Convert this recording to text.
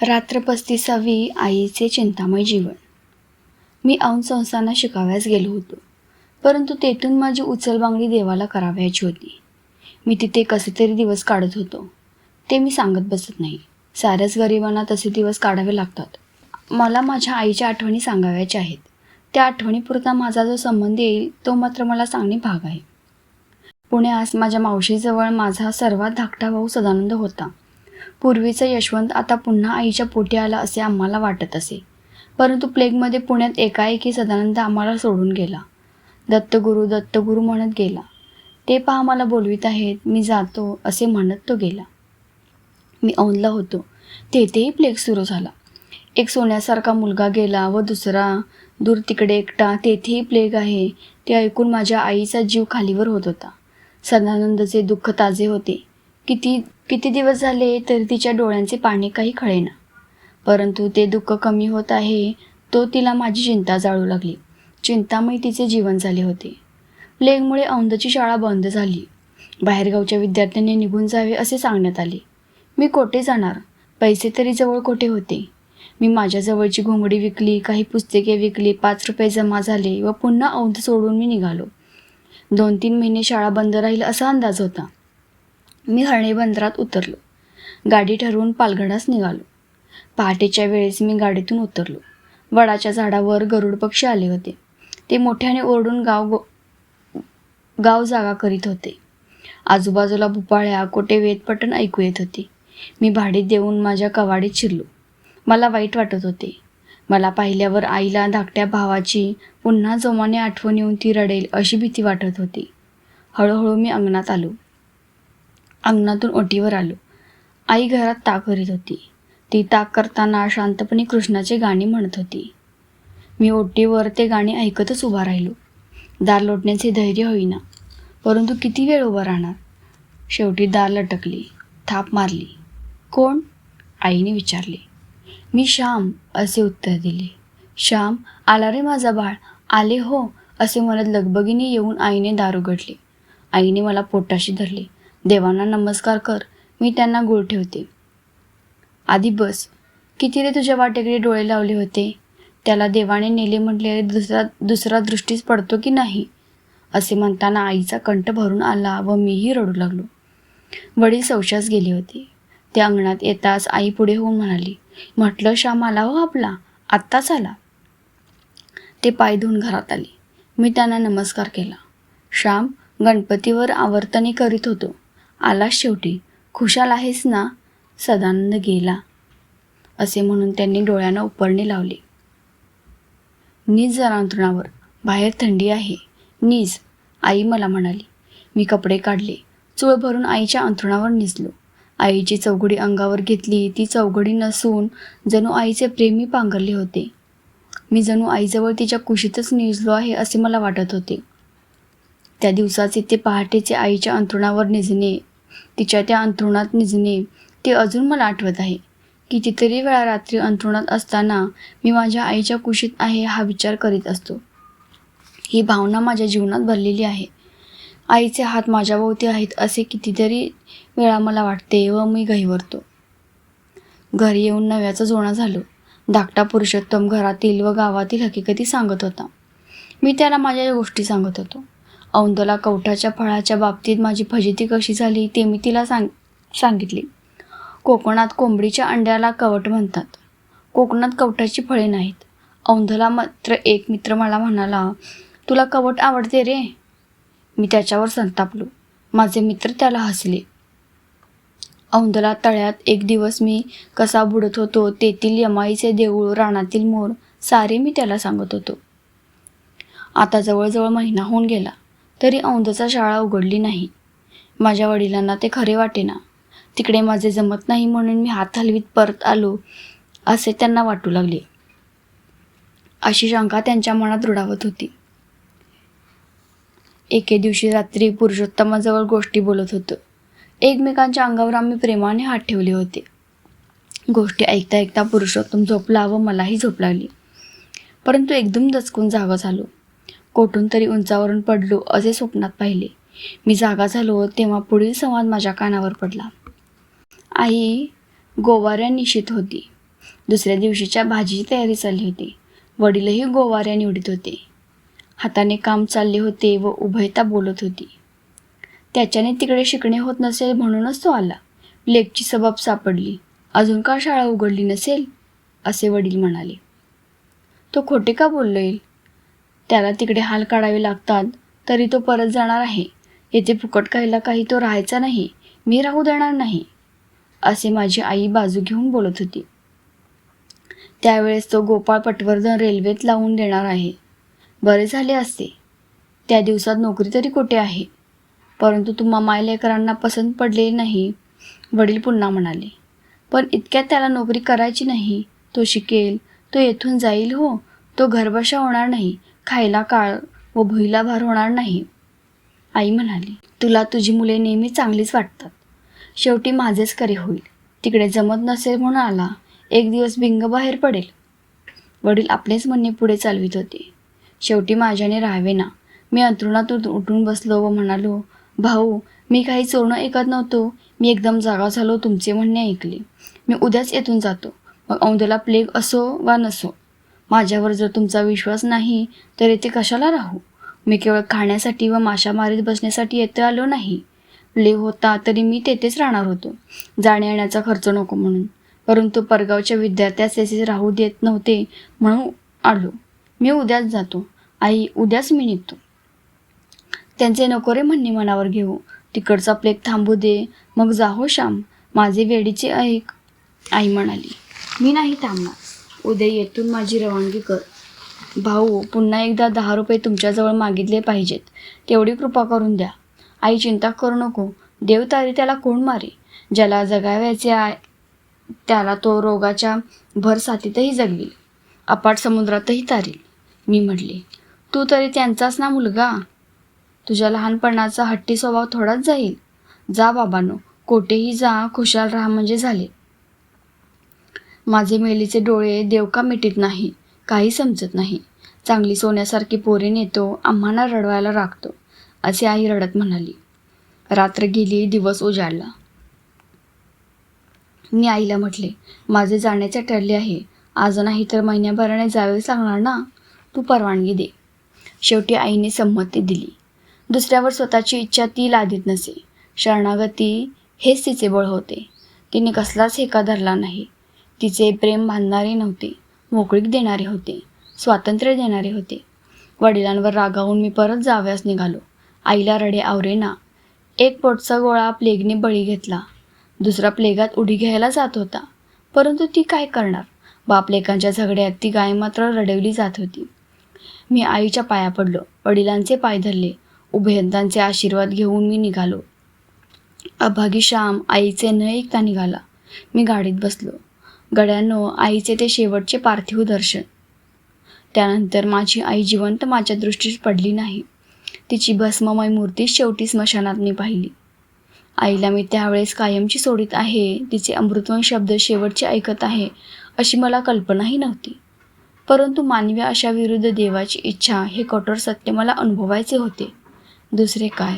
रात्र 35वी आईचे चिंतामय जीवन. मी औंध संस्थानात शिकाव्यास गेलो होतो, परंतु तेथून माझी उचलबांगडी देवाला करावयाची होती. मी तिथे कसे तरी दिवस काढत होतो. ते मी सांगत बसत नाही. साऱ्याच गरिबांना तसे दिवस काढावे लागतात. मला माझ्या आईच्या आठवणी सांगाव्याच्या आहेत. त्या आठवणीपुरता माझा जो संबंध येईल तो मात्र मला सांगणे भाग आहे. पुण्यास माझ्या मावशीजवळ माझा सर्वात धाकटा भाऊ सदानंद होता. पूर्वीचा यशवंत आता पुन्हा आईच्या पोटी आला असे आम्हाला वाटत असे. परंतु प्लेगमध्ये पुण्यात एकाएकी सदानंद आम्हाला सोडून गेला. दत्तगुरू दत्तगुरू म्हणत गेला. ते पहा मला बोलवीत आहेत, मी जातो असे म्हणत तो गेला. मी औंधला होतो. तेथेही प्लेग सुरू झाला. एक सोन्यासारखा मुलगा गेला व दुसरा दूर तिकडे एकटा, तेथेही प्लेग आहे. ते ऐकून माझ्या आईचा जीव खालीवर होत होता. सदानंदचे दुःख ताजे होते. किती दिवस झाले तरी तिच्या डोळ्यांचे पाणी काही खळेना. परंतु ते दुःख कमी होत आहे तो तिला माझी चिंता जाळू लागली. चिंतामय तिचे जीवन झाले होते. प्लेगमुळे औंधची शाळा बंद झाली. बाहेरगावच्या विद्यार्थ्यांनी निघून जावे असे सांगण्यात आले. मी कोठे जाणार? पैसे तरी जवळ कोठे होते? मी माझ्या जवळची घोंगडी विकली, काही पुस्तके विकली, 5 रुपये जमा झाले व पुन्हा औंध सोडून मी निघालो. 2-3 महिने शाळा बंद राहील असा अंदाज होता. मी हर्णे बंदरात उतरलो. गाडी ठरवून पालघरास निघालो. पहाटेच्या वेळेस मी गाडीतून उतरलो. वडाच्या झाडावर गरुड पक्षी आले होते. ते मोठ्याने ओरडून गाव जागा करीत होते. आजूबाजूला भुपाळ्या, कोठे वेदपठण ऐकू येत होते. मी भाडी देऊन माझ्या कवाडीत शिरलो. मला वाईट वाटत होते. मला पाहिल्यावर आईला धाकट्या भावाची पुन्हा जोमाने आठवण येऊन ती रडेल अशी भीती वाटत होती. हळूहळू मी अंगणात आलो. अंगणातून ओटीवर आलो. आई घरात ताक करीत होती. ती ताक करताना शांतपणे कृष्णाचे गाणी म्हणत होती. मी ओटीवर ते गाणी ऐकतच उभा राहिलो. दार लोटण्याचे धैर्य होईना. परंतु किती वेळ उभं राहणार? शेवटी दार लटकली. थाप मारली. कोण? आईने विचारले. मी श्याम असे उत्तर दिले. श्याम, आला रे माझा बाळ. आले हो असे म्हणत लगबगीने येऊन आईने दार उघडले. आईने मला पोटाशी धरले. देवांना नमस्कार कर, मी त्यांना गुळ ठेवते. आधी बस. किती रे तुझ्या वाटेकडे डोळे लावले होते? त्याला देवाने नेले म्हटले दुसरा दृष्टीस पडतो की नाही? असे म्हणताना आईचा कंठ भरून आला व मीही रडू लागलो. वडील शौचास गेले होते. ते अंगणात येताच आई पुढे होऊन म्हणाली, म्हटलं श्याम आला हो आपला, आत्ताच आला. ते पाय धुवून घरात आले. मी त्यांना नमस्कार केला. श्याम, गणपतीवर आवर्तने करीत होतो. आलास शेवटी. खुशाल आहेस ना? सदानंद गेला असे म्हणून त्यांनी डोळ्यांना उपरणे लावले. नीज जरा अंथरुणावर, बाहेर थंडी आहे. नीज, आई मला म्हणाली. मी कपडे काढले. चूळ भरून आईच्या अंथरुणावर निजलो. आईची चौघडी अंगावर घेतली. ती चौघडी नसून जणू आईचे प्रेमी पांघरले होते. मी जणू आईजवळ तिच्या कुशीतच निजलो आहे असे मला वाटत होते. त्या दिवसाचे ते पहाटेचे आईच्या अंथरुणावर निजणे, तिच्या त्या अंथरुणात निजणे, ते अजून मला आठवत आहे. कितीतरी वेळा रात्री अंथरुणात असताना मी माझ्या आईच्या कुशीत आहे हा विचार करीत असतो. ही भावना माझ्या जीवनात भरलेली आहे. आईचे हात माझ्या भोवती आहेत असे कितीतरी वेळा मला वाटते व मी गहिवरतो. घरी येऊन नव्याचा जोणा झालो. धाकटा पुरुषोत्तम घरातील व गावातील हकीकती सांगत होता. मी त्याला माझ्या गोष्टी सांगत होतो. औंधला कवठाच्या फळाच्या बाबतीत माझी फजिती कशी झाली ते मी तिला सांगितले. कोकणात कोंबडीच्या अंड्याला कवट म्हणतात. कोकणात कवठाची फळे नाहीत. औंधला मात्र एक मित्र मला म्हणाला, तुला कवट आवडते रे? मी त्याच्यावर संतापलो. माझे मित्र त्याला हसले. औंधला तळ्यात एक दिवस मी कसा बुडत होतो, तेथील यमाईचे देऊळ, रानातील मोर, सारे मी त्याला सांगत होतो. आता जवळजवळ महिना होऊन गेला तरी औंधचा शाळा उघडली नाही. माझ्या वडिलांना ते खरे वाटेना. तिकडे माझे जमत नाही म्हणून मी हात हलवीत परत आलो असे त्यांना वाटू लागले. अशी शंका त्यांच्या मनात रुढावत होती. एके दिवशी रात्री पुरुषोत्तमाजवळ गोष्टी बोलत होतो. एकमेकांच्या अंगावर आम्ही प्रेमाने हात ठेवले होते. गोष्टी ऐकता ऐकता पुरुषोत्तम झोपला व मलाही झोप लागली. परंतु एकदम दचकून जागा झालो. कोठून तरी उंचावरून पडलो असे स्वप्नात पाहिले. मी जागा झालो तेव्हा पुढील संवाद माझ्या कानावर पडला. आई गोवाऱ्या निशीत होती. दुसऱ्या दिवशीच्या भाजीची तयारी चालली होती. वडीलही गोवाऱ्या निवडीत होते. हाताने काम चालले होते व उभयता बोलत होती. त्याच्याने तिकडे शिकणे होत नसेल म्हणूनच तो आला. लेकची सबब सापडली. अजून का शाळा उघडली नसेल असे वडील म्हणाले. तो खोटे का बोललो येईल? त्याला तिकडे हाल काढावे लागतात तरी तो परत जाणार आहे. येथे फुकट खायला काही तो राहायचा नाही. मी राहू देणार नाही असे माझी आई बाजू घेऊन बोलत होती. त्यावेळेस तो गोपाळ पटवर्धन रेल्वेत लावून देणार आहे. बरे झाले असते. त्या दिवसात नोकरी तरी कुठे आहे? परंतु तुम्हा मायलेकरांना पसंत पडले नाही. वडील पुन्हा म्हणाले. पण इतक्यात त्याला नोकरी करायची नाही. तो शिकेल, तो येथून जाईल. हो, तो घरबशा होणार नाही. खायला काळ व भुईला भार होणार नाही. आई म्हणाली. तुला तुझी मुले नेहमी चांगलीच वाटतात. शेवटी माझेच करे होईल. तिकडे जमत नसेल म्हणून आला. एक दिवस भिंग बाहेर पडेल. वडील आपलेच म्हणणे पुढे चालवित होते. शेवटी माझ्याने राहावे ना. मी अंथरुणातून उठून बसलो व म्हणालो, भाऊ, मी काही चोरणं ऐकत नव्हतो. मी एकदम जागा झालो. तुमचे म्हणणे ऐकले. मी उद्याच येथून जातो. मग औंधेला प्लेग असो वा नसो. माझ्यावर जर तुमचा विश्वास नाही तर येथे कशाला राहू? मी केवळ खाण्यासाठी व माशामारीत बसण्यासाठी येथे आलो नाही. प्लेग होता तरी मी तेथेच राहणार होतो. जाण्या येण्याचा खर्च नको म्हणून. परंतु परगावच्या विद्यार्थ्यास तेथे राहू देत नव्हते म्हणून आलो. मी उद्याच जातो. आई, उद्याच मी निघतो. त्यांचे नको रे म्हणणे मनावर घेऊ. तिकडचा प्लेग थांबू दे, मग जा हो श्याम. माझे वेडीचे ऐक. आई म्हणाली. मी नाही थांबणार. उद्या येथून माझी रवानगी कर. भाऊ, पुन्हा एकदा 10 रुपये तुमच्याजवळ मागितले पाहिजेत. तेवढी कृपा करून द्या. आई, चिंता करू नको. देव तारी त्याला कोण मारे. ज्याला जगावायचे आहे त्याला तो रोगाच्या भरसातीतही जगविल, अपाट समुद्रातही तारील. मी म्हटले. तू तरी त्यांचाच ना मुलगा. तुझ्या लहानपणाचा हट्टी स्वभाव थोडाच जाईल. जा बाबांनो, कोठेही जा, खुशाल राहा म्हणजे झाले. माझे मेलीचे डोळे देव का मिटीत नाही. काही समजत नाही. चांगली सोन्यासारखी पोरे नेतो, आम्हाला रडवायला राखतो असे आई रडत म्हणाली. रात्र गेली, दिवस उजाडला. मी आईला म्हटले, माझे जाण्याचे ठरले आहे. आज नाही तर महिन्याभराने जावेच लागणार ना. तू परवानगी दे. शेवटी आईने संमती दिली. दुसऱ्यावर स्वतःची इच्छा ती लादीत नसे. शरणागती हेच तिचे बळ होते. तिने कसलाच हेका धरला नाही. तिचे प्रेम बांधणारे नव्हते. मोकळीक देणारे होते. स्वातंत्र्य देणारे होते. वडिलांवर रागावून मी परत जाव्यास निघालो. आईला रडे आवरेना. एक पोटचा गोळा प्लेगने बळी घेतला. दुसरा प्लेगात उडी घ्यायला जात होता. परंतु ती काय करणार? बाप लेकांच्या झगड्यात ती गाय मात्र रडवली जात होती. मी आईच्या पाया पडलो. वडिलांचे पाय धरले. उभयतांचे आशीर्वाद घेऊन मी निघालो. अभागी श्याम आईचे न ऐकता निघाला. मी गाडीत बसलो. गड्यांनो, आईचे ते शेवटचे पार्थिव दर्शन. त्यानंतर माझी आई जिवंत माझ्या दृष्टीस पडली नाही. तिची भस्ममय मूर्ती शेवटी स्मशानात मी पाहिली. आईला मी त्यावेळेस कायमची सोडीत आहे. तिचे अमृतवान शब्द शेवटचे ऐकत आहे अशी मला कल्पनाही नव्हती. परंतु मानवी आशाविरुद्ध देवाची इच्छा हे कठोर सत्य मला अनुभवायचे होते. दुसरे काय.